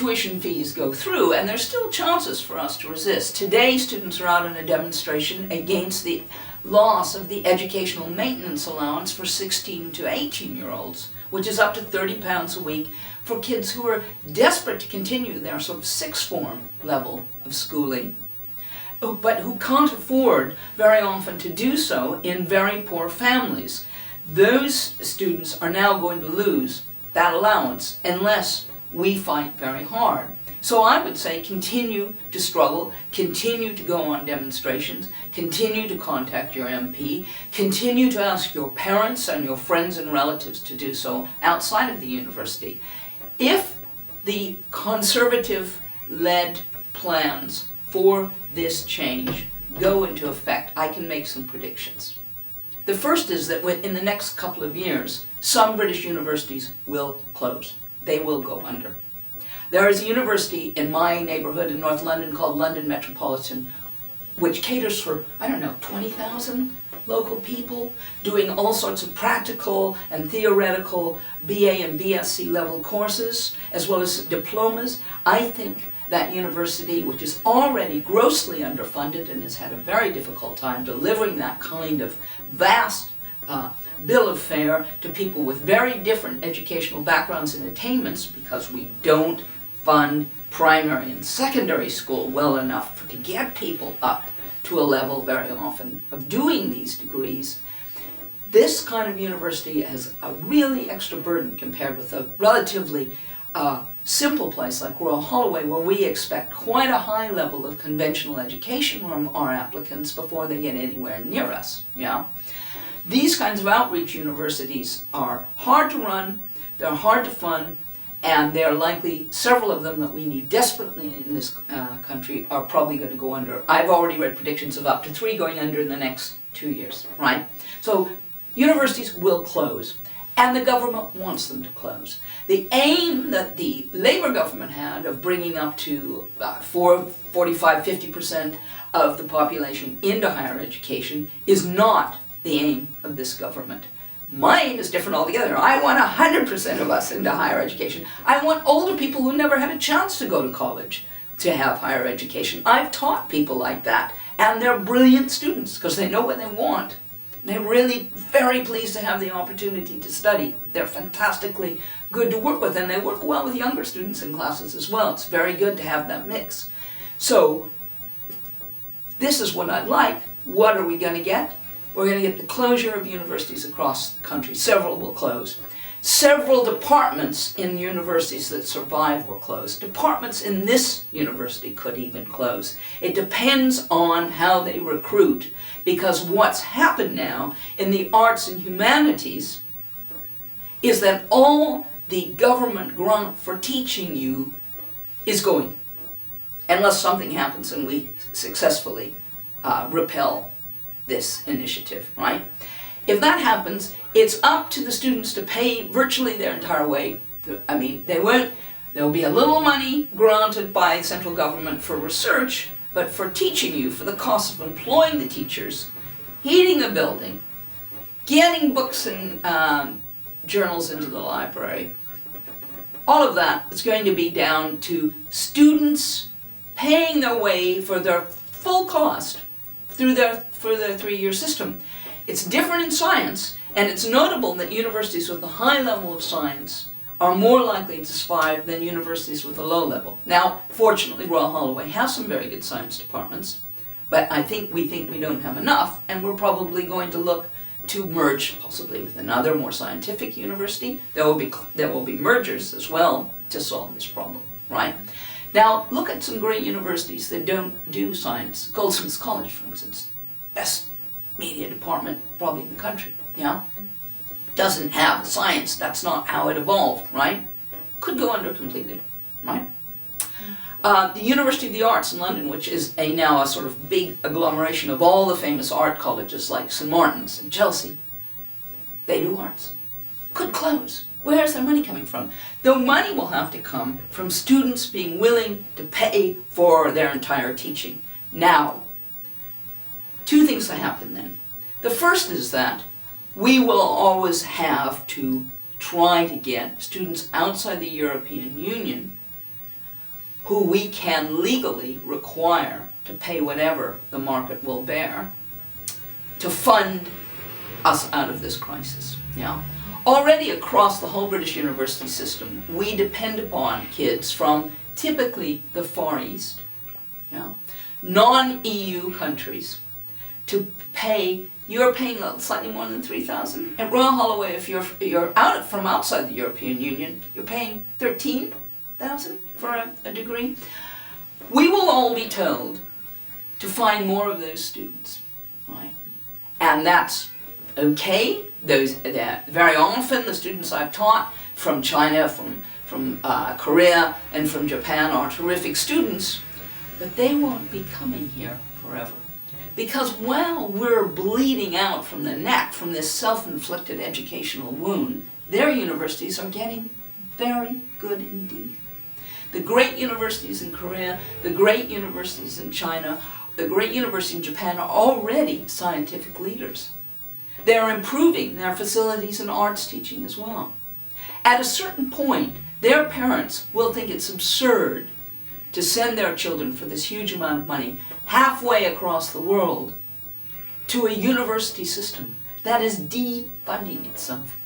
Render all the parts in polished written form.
tuition fees go through, and there's still chances for us to resist. Today, students are out in a demonstration against the loss of the educational maintenance allowance for 16 to 18-year-olds, which is up to £30 a week for kids who are desperate to continue their sort of sixth form level of schooling, but who can't afford very often to do so in very poor families. Those students are now going to lose that allowance unless we fight very hard. So I would say continue to struggle, continue to go on demonstrations, continue to contact your MP, continue to ask your parents and your friends and relatives to do so outside of the university. If the conservative-led plans for this change go into effect, I can make some predictions. The first is that in the next couple of years, some British universities will close. They will go under. There is a university in my neighborhood in North London called London Metropolitan, which caters for, 20,000 local people, doing all sorts of practical and theoretical BA and BSc level courses, as well as diplomas. I think that university, which is already grossly underfunded and has had a very difficult time delivering that kind of vast bill of fare to people with very different educational backgrounds and attainments, because we don't fund primary and secondary school well enough to get people up to a level very often of doing these degrees. This kind of university has a really extra burden compared with a relatively simple place like Royal Holloway, where we expect quite a high level of conventional education from our applicants before they get anywhere near us. These kinds of outreach universities are hard to run, they're hard to fund, and they're likely, several of them that we need desperately in this country are probably going to go under. I've already read predictions of up to 3 going under in the next 2 years, right? So universities will close, and the government wants them to close. The aim that the Labour government had of bringing up to 45–50% of the population into higher education is not the aim of this government. My aim is different altogether. I want 100% of us into higher education. I want older people who never had a chance to go to college to have higher education. I've taught people like that, and they're brilliant students because they know what they want. They're really very pleased to have the opportunity to study. They're fantastically good to work with, and they work well with younger students in classes as well. It's very good to have that mix. So, this is what I'd like. What are we going to get? We're going to get the closure of universities across the country. Several will close. Several departments in universities that survive will close. Departments in this university could even close. It depends on how they recruit, because what's happened now in the arts and humanities is that all the government grant for teaching you is going, unless something happens and we successfully repel this initiative, right? If that happens, it's up to the students to pay virtually their entire way. I mean, there will be a little money granted by the central government for research, but for teaching you, for the cost of employing the teachers, heating the building, getting books and journals into the library, all of that is going to be down to students paying their way for their full cost through their 3-year system. It's different in science, and it's notable that universities with a high level of science are more likely to survive than universities with a low level. Now, fortunately, Royal Holloway has some very good science departments, but we think we don't have enough, and we're probably going to look to merge possibly with another more scientific university. There will be mergers as well to solve this problem, right? Now, look at some great universities that don't do science. Goldsmiths College, for instance, best media department probably in the country, doesn't have science. That's not how it evolved, right? Could go under completely, right? The University of the Arts in London, which is now a sort of big agglomeration of all the famous art colleges like St. Martin's and Chelsea, they do arts. Could close. Where's their money coming from? The money will have to come from students being willing to pay for their entire teaching. Now, 2 things that happen then. The first is that we will always have to try to get students outside the European Union who we can legally require to pay whatever the market will bear to fund us out of this crisis. Yeah. Already across the whole British university system, we depend upon kids from typically the Far East, yeah, non-EU countries, to pay. You're paying slightly more than $3,000. At Royal Holloway, if you're out from outside the European Union, you're paying $13,000 for a degree. We will all be told to find more of those students, right? And that's okay. Very often the students I've taught from China, from Korea, and from Japan are terrific students, but they won't be coming here forever. Because while we're bleeding out from the neck from this self-inflicted educational wound, their universities are getting very good indeed. The great universities in Korea, the great universities in China, the great universities in Japan are already scientific leaders. They're improving their facilities in arts teaching as well. At a certain point, their parents will think it's absurd to send their children for this huge amount of money halfway across the world to a university system that is defunding itself,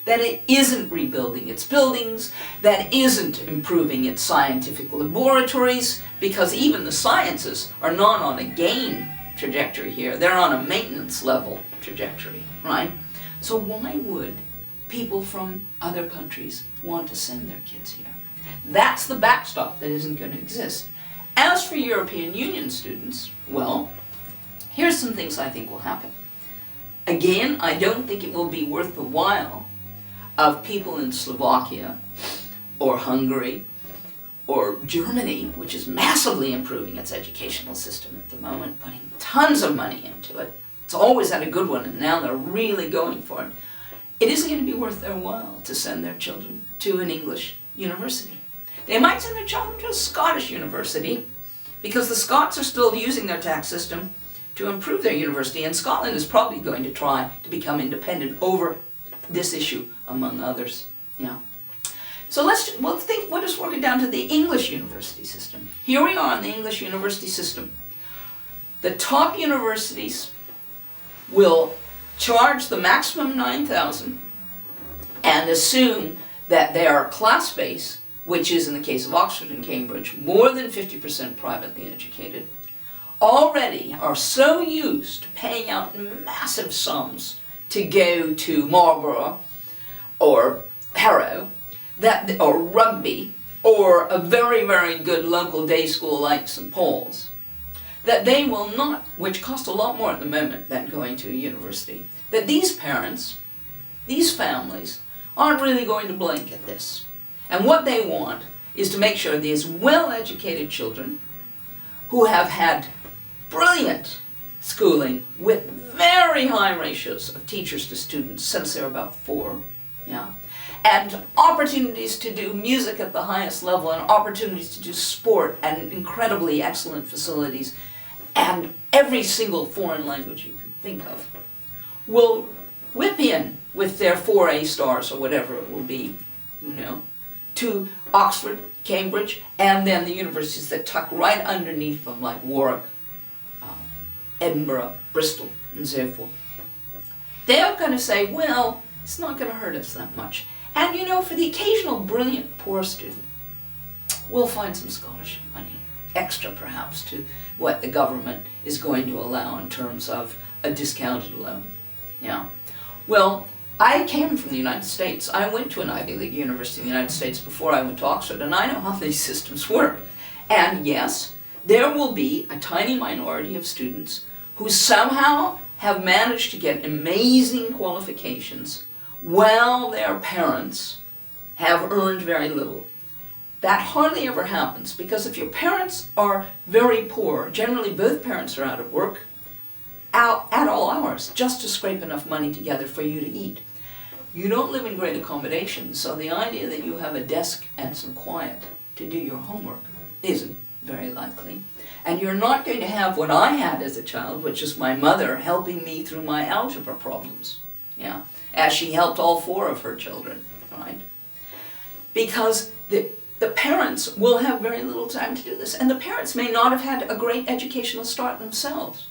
that it isn't rebuilding its buildings, that isn't improving its scientific laboratories, because even the sciences are not on a gain trajectory here, they're on a maintenance level trajectory, right? So why would people from other countries want to send their kids here? That's the backstop that isn't going to exist. As for European Union students, well, here's some things I think will happen. Again, I don't think it will be worth the while of people in Slovakia or Hungary or Germany, which is massively improving its educational system at the moment, putting tons of money into it. It's always had a good one, and now they're really going for it. It isn't going to be worth their while to send their children to an English university. They might send their children to a Scottish university, because the Scots are still using their tax system to improve their university, and Scotland is probably going to try to become independent over this issue, among others. Yeah. So we'll just work it down to the English university system. Here we are in the English university system. The top universities will charge the maximum $9,000 and assume that they are class-based, which is, in the case of Oxford and Cambridge, more than 50% privately educated, already are so used to paying out massive sums to go to Marlborough or Harrow, or Rugby, or a very, very good local day school like St. Paul's, that they will not, which cost a lot more at the moment than going to a university, that these parents, these families, aren't really going to blink at this. And what they want is to make sure these well-educated children who have had brilliant schooling with very high ratios of teachers to students since they're about 4, yeah, and opportunities to do music at the highest level, and opportunities to do sport, and incredibly excellent facilities, and every single foreign language you can think of, will whip in with their 4 A stars, or whatever it will be, to Oxford, Cambridge, and then the universities that tuck right underneath them, like Warwick, Edinburgh, Bristol, and so forth. They're going to say, well, it's not going to hurt us that much. And for the occasional brilliant poor student, we'll find some scholarship money, extra perhaps to what the government is going to allow in terms of a discounted loan. Yeah. Well, I came from the United States. I went to an Ivy League university in the United States before I went to Oxford, and I know how these systems work. And yes, there will be a tiny minority of students who somehow have managed to get amazing qualifications while their parents have earned very little. That hardly ever happens, because if your parents are very poor, generally both parents are out of work, out at all hours, just to scrape enough money together for you to eat. You don't live in great accommodations, so the idea that you have a desk and some quiet to do your homework isn't very likely. And you're not going to have what I had as a child, which is my mother helping me through my algebra problems, as she helped all 4 of her children, right? Because the parents will have very little time to do this, and the parents may not have had a great educational start themselves.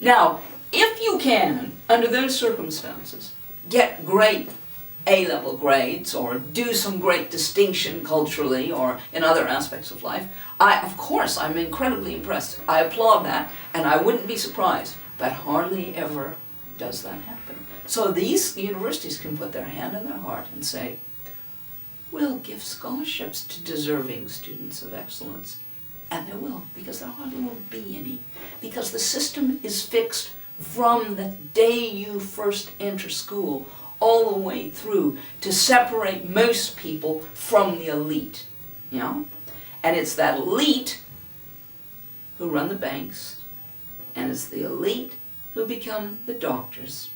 Now, if you can, under those circumstances, get great A-level grades or do some great distinction culturally or in other aspects of life, of course, I'm incredibly impressed. I applaud that, and I wouldn't be surprised, but hardly ever does that happen. So these universities can put their hand on their heart and say, we'll give scholarships to deserving students of excellence. And they will, because there hardly will be any. Because the system is fixed from the day you first enter school all the way through to separate most people from the elite. You know? And it's that elite who run the banks, and it's the elite who become the doctors,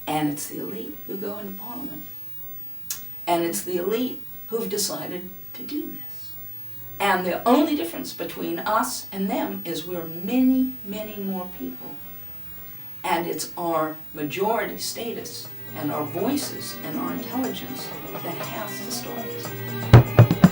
and it's the elite who go into Parliament. And it's the elite who've decided to do this. And the only difference between us and them is we're many, many more people. And it's our majority status and our voices and our intelligence that has to start this.